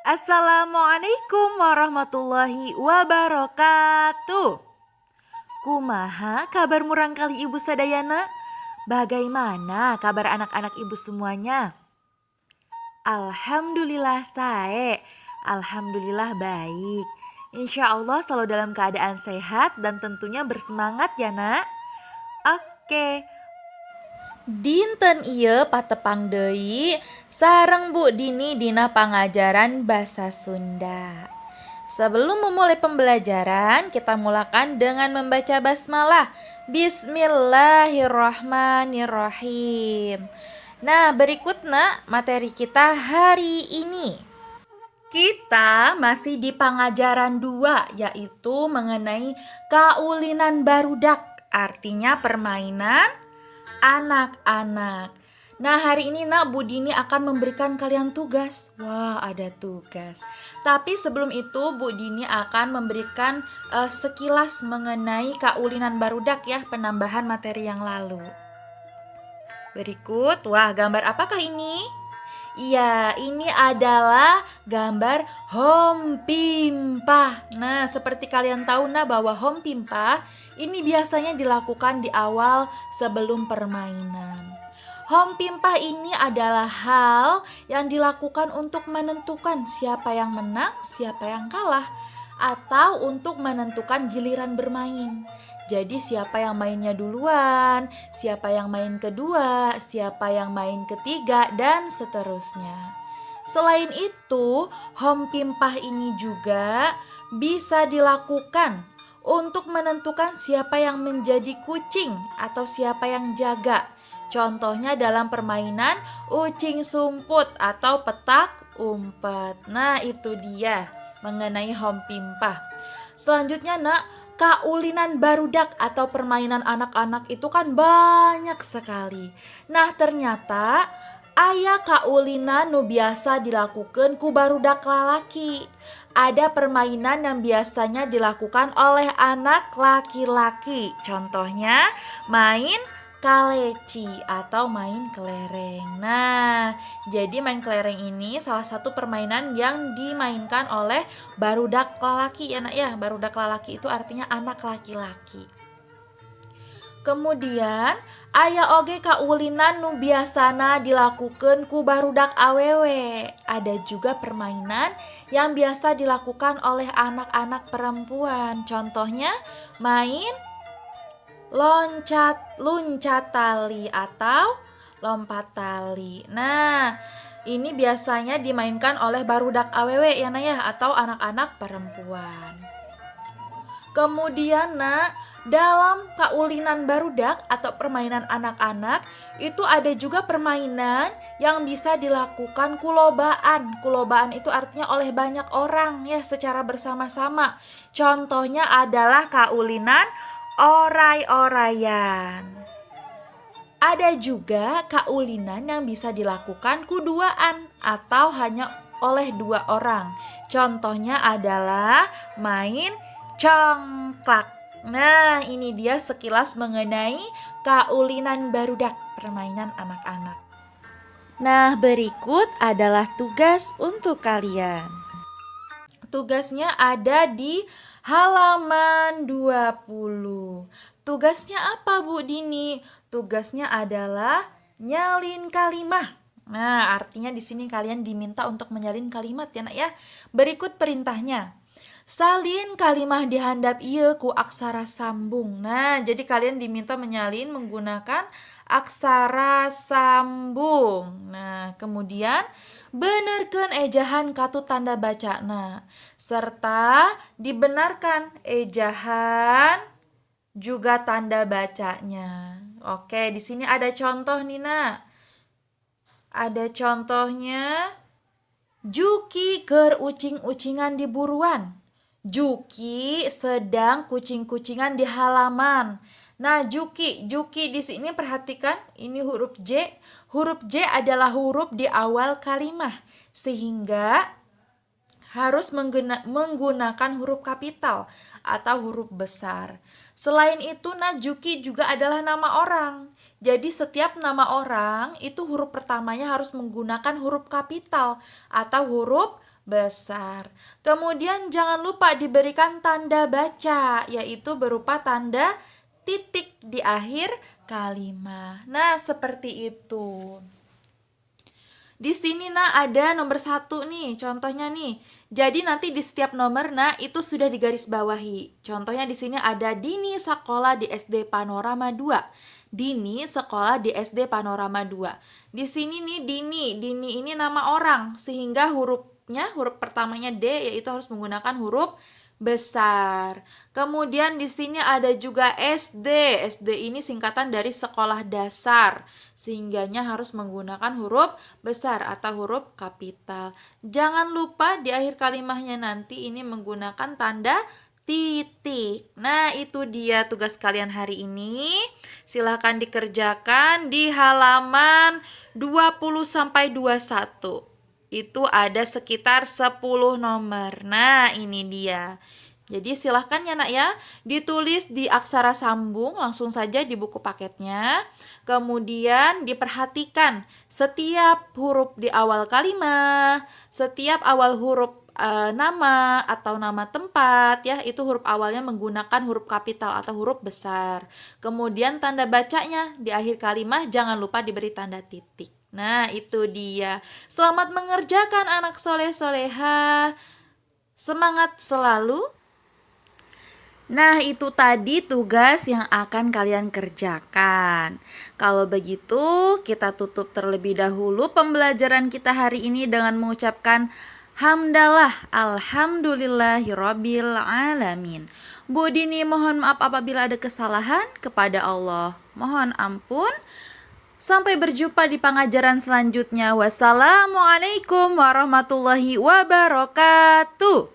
Assalamualaikum warahmatullahi wabarakatuh. Kumaha kabar murang kali ibu sadayana? Bagaimana kabar anak-anak ibu semuanya? Alhamdulillah sae, alhamdulillah baik. Insya Allah selalu dalam keadaan sehat dan tentunya bersemangat ya nak. Oke, dinten ieu patepang deui sareng Bu Dini dina pangajaran basa Sunda. Sebelum memulai pembelajaran, kita mulakan dengan membaca basmalah. Bismillahirrahmanirrahim. Nah, berikutnya materi kita hari ini. Kita masih di pangajaran 2, yaitu mengenai kaulinan barudak, artinya permainan anak-anak. Nah, hari ini Bu Dini akan memberikan kalian tugas. Wah, ada tugas. Tapi sebelum itu Bu Dini akan memberikan sekilas mengenai kaulinan barudak ya, penambahan materi yang lalu. Berikut, wah gambar apakah ini? Iya, ini adalah gambar hompimpah. Nah, seperti kalian tahu bahwa hompimpah ini biasanya dilakukan di awal sebelum permainan. Hompimpah ini adalah hal yang dilakukan untuk menentukan siapa yang menang, siapa yang kalah, atau untuk menentukan giliran bermain. Jadi siapa yang mainnya duluan, siapa yang main kedua, siapa yang main ketiga, dan seterusnya. Selain itu, hompimpah ini juga bisa dilakukan untuk menentukan siapa yang menjadi kucing atau siapa yang jaga. Contohnya dalam permainan ucing sumput atau petak umpet. Nah, itu dia mengenai hompimpah. Selanjutnya kaulinan barudak atau permainan anak-anak itu kan banyak sekali. Nah, ternyata aya kaulinan nu biasa dilakukan ku barudak lalaki. Ada permainan yang biasanya dilakukan oleh anak laki-laki. Contohnya main kaleci atau main kelereng. Nah, jadi main kelereng ini salah satu permainan yang dimainkan oleh barudak lalaki ya nak ya. Barudak lalaki itu artinya anak laki-laki. Kemudian aya oge kaulinan nu biasana dilakukan ku barudak awewe. Ada juga permainan yang biasa dilakukan oleh anak-anak perempuan. Contohnya main luncat tali atau lompat tali. Nah, ini biasanya dimainkan oleh barudak awewe ya nak atau anak-anak perempuan. Kemudian dalam kaulinan barudak atau permainan anak-anak itu ada juga permainan yang bisa dilakukan kulobaan. Kulobaan itu artinya oleh banyak orang ya secara bersama-sama. Contohnya adalah kaulinan oray-orayan. Ada juga kaulinan yang bisa dilakukan kuduaan atau hanya oleh 2 orang. Contohnya adalah main congklak. Nah, ini dia sekilas mengenai kaulinan barudak, permainan anak-anak. Nah, berikut adalah tugas untuk kalian. Tugasnya ada di halaman 20. Tugasnya apa Bu Dini? Tugasnya adalah nyalin kalimah. Nah, artinya di sini kalian diminta untuk menyalin kalimat ya nak ya. Berikut perintahnya. Salin kalimah di handap ieu ku aksara sambung. Nah, jadi kalian diminta menyalin menggunakan aksara sambung. Nah, kemudian benerkeun ejahan katu tanda bacana serta dibenarkan ejahan juga tanda bacanya. Oke, di sini ada contoh nih nak. Ada contohnya Juki keur ucing-ucingan di buruan. Juki sedang kucing-kucingan di halaman. Nah, Juki di sini perhatikan ini huruf J. Huruf J adalah huruf di awal kalimah sehingga harus menggunakan huruf kapital atau huruf besar. Selain itu, Juki juga adalah nama orang. Jadi setiap nama orang itu huruf pertamanya harus menggunakan huruf kapital atau huruf besar. Kemudian jangan lupa diberikan tanda baca, yaitu berupa tanda titik di akhir kalimat. Nah, seperti itu. Di sini ada nomor 1 nih, contohnya nih. Jadi nanti di setiap nomor itu sudah digarisbawahi. Contohnya di sini ada Dini sekolah di SD Panorama 2. Dini sekolah di SD Panorama 2. Di sini nih Dini ini nama orang, sehingga huruf pertamanya D, yaitu harus menggunakan huruf besar. Kemudian di sini ada juga SD. SD ini singkatan dari sekolah dasar, sehingganya harus menggunakan huruf besar atau huruf kapital. Jangan lupa di akhir kalimatnya nanti ini menggunakan tanda titik. Nah, itu dia tugas kalian hari ini. Silahkan dikerjakan di halaman 20 sampai 21. Itu ada sekitar 10 nomor. Nah, ini dia. Jadi silahkan ya nak ya, ditulis di aksara sambung langsung saja di buku paketnya. Kemudian diperhatikan setiap huruf di awal kalimat, setiap awal huruf nama atau nama tempat ya, itu huruf awalnya menggunakan huruf kapital atau huruf besar. Kemudian tanda bacanya di akhir kalimat jangan lupa diberi tanda titik. Nah, itu dia. Selamat mengerjakan anak soleh-soleha. Semangat selalu. Nah, itu tadi tugas yang akan kalian kerjakan. Kalau begitu, kita tutup terlebih dahulu pembelajaran kita hari ini dengan mengucapkan hamdalah, alhamdulillahirabbil alamin. Bu Dini mohon maaf apabila ada kesalahan, kepada Allah mohon ampun. Sampai berjumpa di pengajaran selanjutnya. Wassalamualaikum warahmatullahi wabarakatuh.